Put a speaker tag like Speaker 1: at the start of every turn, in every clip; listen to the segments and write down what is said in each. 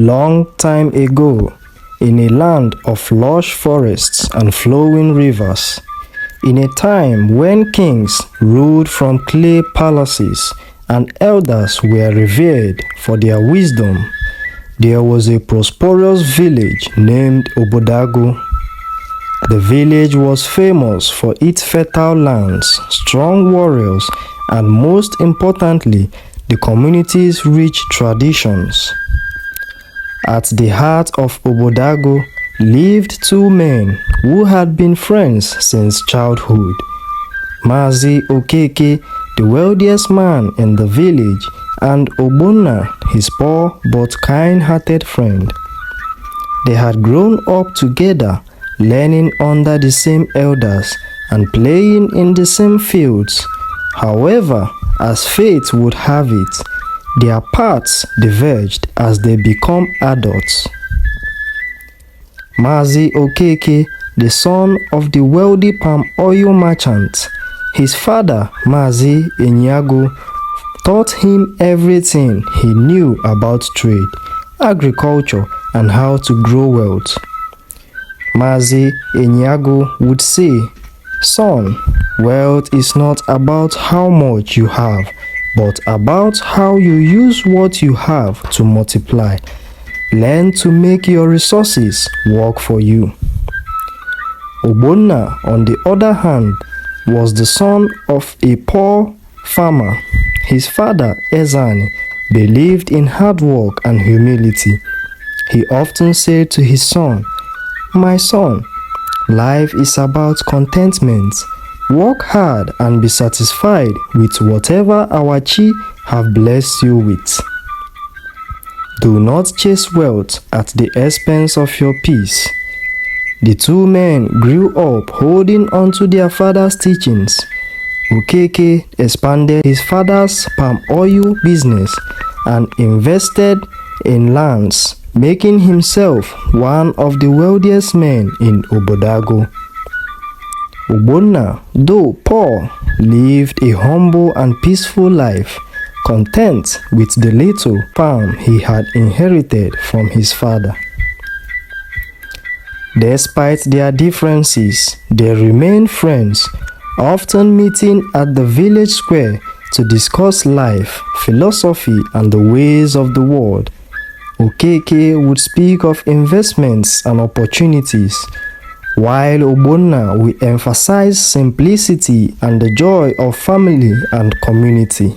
Speaker 1: Long time ago, in a land of lush forests and flowing rivers, in a time when kings ruled from clay palaces and elders were revered for their wisdom, there was a prosperous village named Obodo-Agu. The village was famous for its fertile lands, strong warriors, and most importantly, the community's rich traditions. At the heart of Obodo-Agu lived two men who had been friends since childhood. Mazi Okeke, the wealthiest man in the village, and Ogbonna, his poor but kind-hearted friend. They had grown up together, learning under the same elders and playing in the same fields. However, as fate would have it, their paths diverged as they become adults. Mazi Okeke, the son of the wealthy palm oil merchant, his father, Mazi Okeke, taught him everything he knew about trade, agriculture, and how to grow wealth. Mazi Okeke would say, "Son, wealth is not about how much you have, but about how you use what you have to multiply. Learn to make your resources work for you." Ogbonna, on the other hand, was the son of a poor farmer. His father, Ezani, believed in hard work and humility. He often said to his son, "My son, life is about contentment. Work hard and be satisfied with whatever our Chi have blessed you with. Do not chase wealth at the expense of your peace." The two men grew up holding on to their father's teachings. Okeke expanded his father's palm oil business and invested in lands, making himself one of the wealthiest men in Obodo-Agu. Ogbonna, though poor, lived a humble and peaceful life, content with the little farm he had inherited from his father. Despite their differences, they remained friends, often meeting at the village square to discuss life, philosophy, and the ways of the world. Okeke would speak of investments and opportunities, while Ogbonna will emphasize simplicity and the joy of family and community.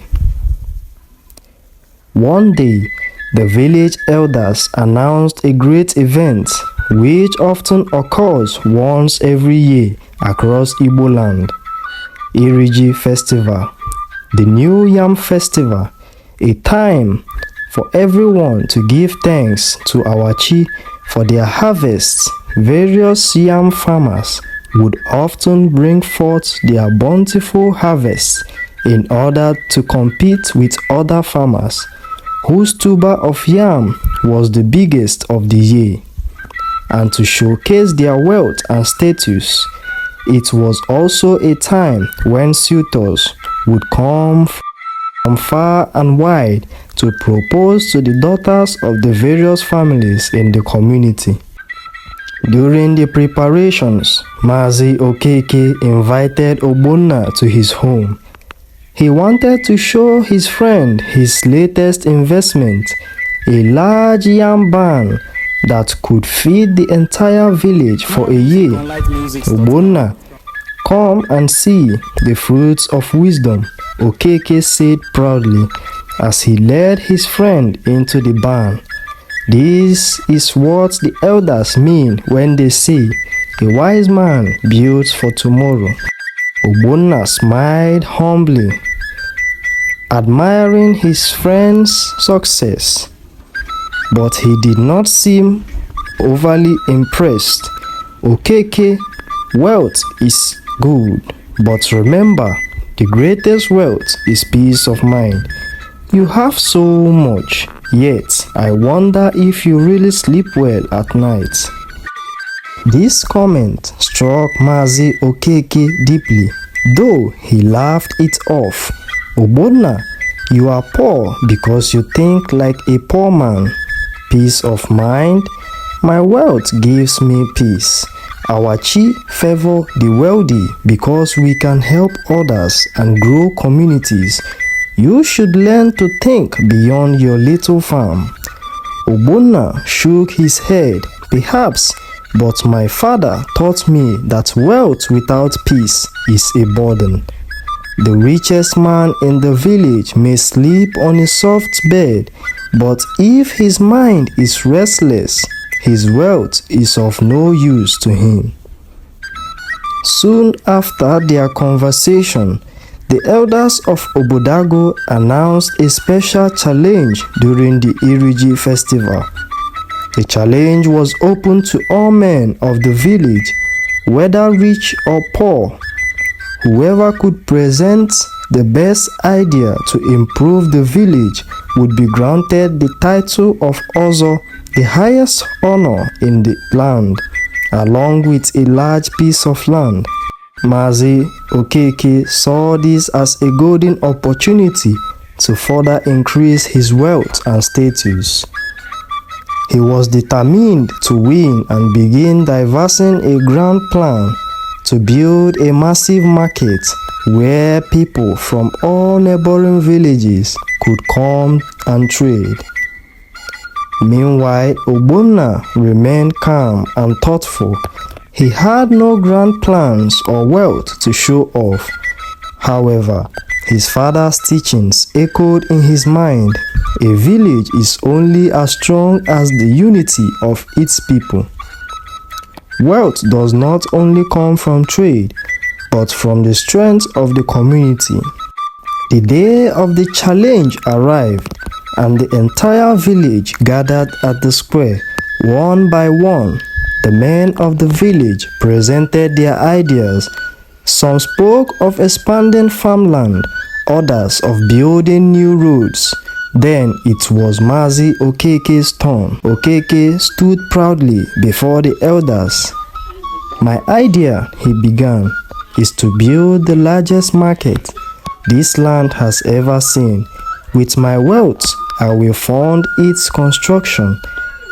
Speaker 1: One day, the village elders announced a great event which often occurs once every year across Igbo land. Iriji Festival, the New Yam Festival, a time for everyone to give thanks to our Chi for their harvests. Various yam farmers would often bring forth their bountiful harvests in order to compete with other farmers whose tuber of yam was the biggest of the year. And to showcase their wealth and status, it was also a time when suitors would come from far and wide to propose to the daughters of the various families in the community. During the preparations, Mazi Okeke invited Ogbonna to his home. He wanted to show his friend his latest investment, a large yam barn that could feed the entire village for a year. Ogbonna, "Come and see the fruits of wisdom," Okeke said proudly as he led his friend into the barn. This is what the elders mean when they say, "A wise man builds for tomorrow." Ogbonna smiled humbly, admiring his friend's success, but he did not seem overly impressed. "Okeke, wealth is good, but remember, the greatest wealth is peace of mind. You have so much, yet I wonder if you really sleep well at night." This comment struck Mazi Okeke deeply, though he laughed it off. "Ogbonna, you are poor because you think like a poor man. Peace of mind. My wealth gives me peace. Our chi favor the wealthy because we can help others and grow communities. You should learn to think beyond your little farm. Ogbonna shook his head. Perhaps, but my father taught me that wealth without peace is a burden. The richest man in the village may sleep on a soft bed, but if his mind is restless, his wealth is of no use to him. Soon after their conversation, the elders of Obodo-Agu announced a special challenge during the Iriji festival. The challenge was open to all men of the village, whether rich or poor. Whoever could present the best idea to improve the village would be granted the title of Ozo, the highest honor in the land, along with a large piece of land. Mazi Okeke saw this as a golden opportunity to further increase his wealth and status. He was determined to win and began devising a grand plan to build a massive market where people from all neighboring villages could come and trade. Meanwhile, Ogbonna remained calm and thoughtful. He had no grand plans or wealth to show off. However, his father's teachings echoed in his mind. A village is only as strong as the unity of its people. Wealth does not only come from trade, but from the strength of the community. The day of the challenge arrived, and the entire village gathered at the square. One by one, the men of the village presented their ideas. Some spoke of expanding farmland, others of building new roads. Then it was Mazi Okeke's turn. Okeke stood proudly before the elders. My idea, he began, is to build the largest market this land has ever seen. With my wealth, I will fund its construction,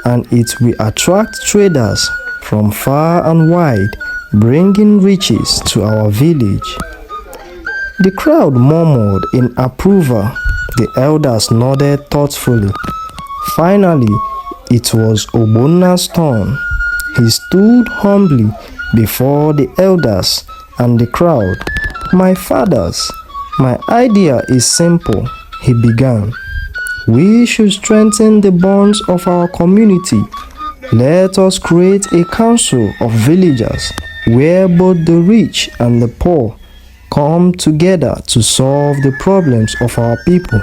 Speaker 1: and it will attract traders from far and wide, bringing riches to our village. The crowd murmured in approval. The elders nodded thoughtfully. Finally, it was Ogbonna's turn. He stood humbly before the elders and the crowd. My fathers, my idea is simple, he began. We should strengthen the bonds of our community. Let us create a council of villagers where both the rich and the poor come together to solve the problems of our people.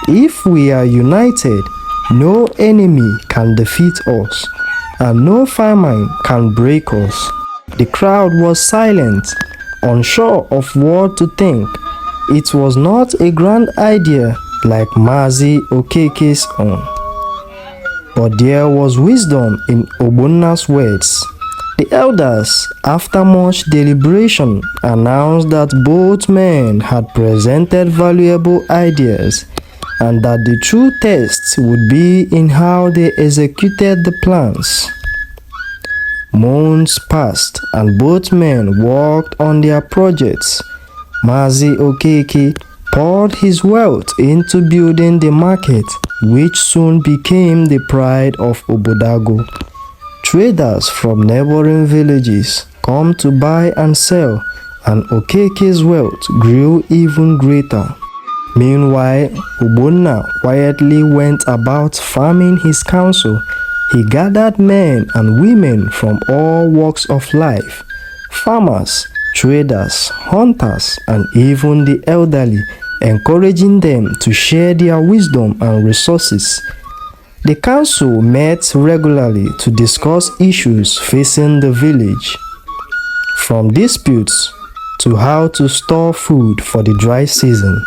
Speaker 1: If we are united, no enemy can defeat us, and no famine can break us. The crowd was silent, unsure of what to think. It was not a grand idea like Mazi Okeke's own, but there was wisdom in Ogbonna's words. The elders, after much deliberation, announced that both men had presented valuable ideas and that the true test would be in how they executed the plans. Months passed and both men worked on their projects. Mazi Okeke poured his wealth into building the market, which soon became the pride of Obodo-Agu. Traders from neighboring villages come to buy and sell, and Okeke's wealth grew even greater. Meanwhile, Ogbonna quietly went about farming his council. He gathered men and women from all walks of life, farmers, traders, hunters, and even the elderly, encouraging them to share their wisdom and resources. The council met regularly to discuss issues facing the village, from disputes to how to store food for the dry season.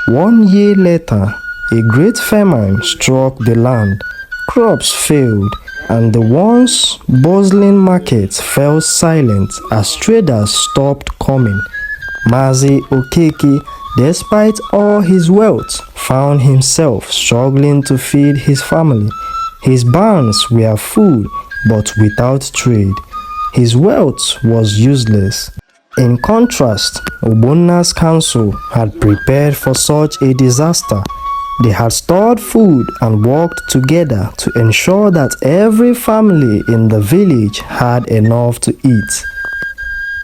Speaker 1: 1 year later, a great famine struck the land. Crops failed, and the once bustling market fell silent as traders stopped coming. Mazi Okeke, despite all his wealth, found himself struggling to feed his family. His barns were full, but without trade. His wealth was useless. In contrast, Ogbonna's council had prepared for such a disaster. They had stored food and worked together to ensure that every family in the village had enough to eat.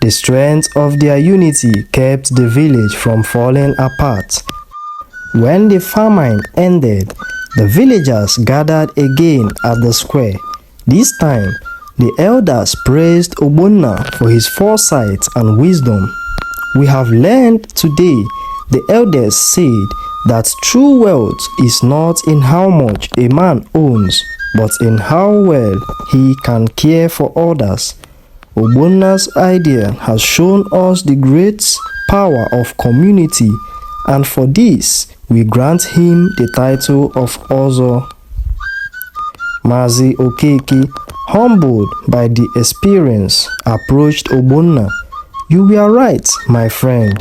Speaker 1: The strength of their unity kept the village from falling apart. When the famine ended, the villagers gathered again at the square. This time, the elders praised Ogbonna for his foresight and wisdom. We have learned today, the elders said, that true wealth is not in how much a man owns, but in how well he can care for others. Ogbonna's idea has shown us the great power of community, and for this, we grant him the title of Ozo. Mazi Okeke, humbled by the experience, approached Ogbonna. "You were right, my friend,"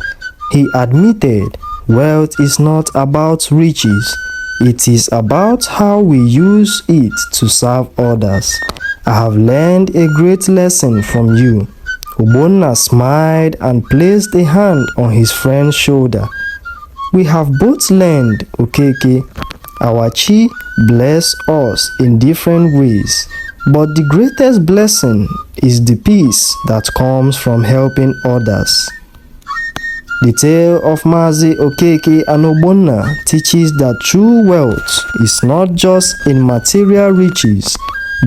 Speaker 1: he admitted. "Wealth is not about riches. It is about how we use it to serve others. I have learned a great lesson from you." Ogbonna smiled and placed a hand on his friend's shoulder. "We have both learned, Okeke. Our Chi bless us in different ways, but the greatest blessing is the peace that comes from helping others." The tale of Mazi Okeke and Ogbonna teaches that true wealth is not just in material riches,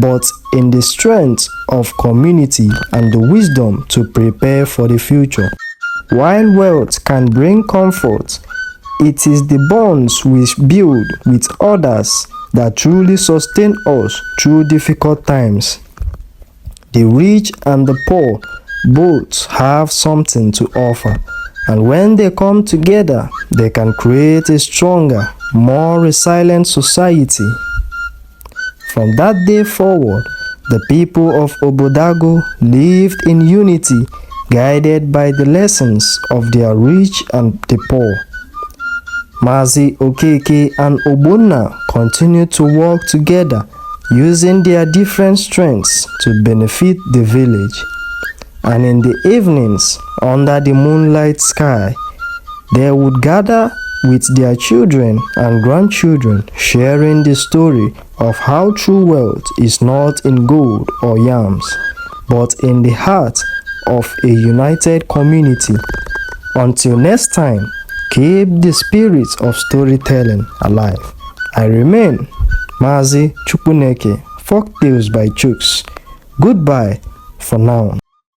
Speaker 1: but in the strength of community and the wisdom to prepare for the future. While wealth can bring comfort, it is the bonds we build with others that truly sustain us through difficult times. The rich and the poor both have something to offer, and when they come together, they can create a stronger, more resilient society. From that day forward, the people of Obodo-Agu lived in unity, guided by the lessons of their rich and the poor. Mazi Okeke and Ogbonna continued to work together, using their different strengths to benefit the village. And in the evenings, under the moonlight sky, they would gather with their children and grandchildren, sharing the story of how true wealth is not in gold or yams, but in the heart of a united community. Until next time, keep the spirit of storytelling alive. I remain Mazi Chukuneke, Folktales by Chuks. Goodbye for now.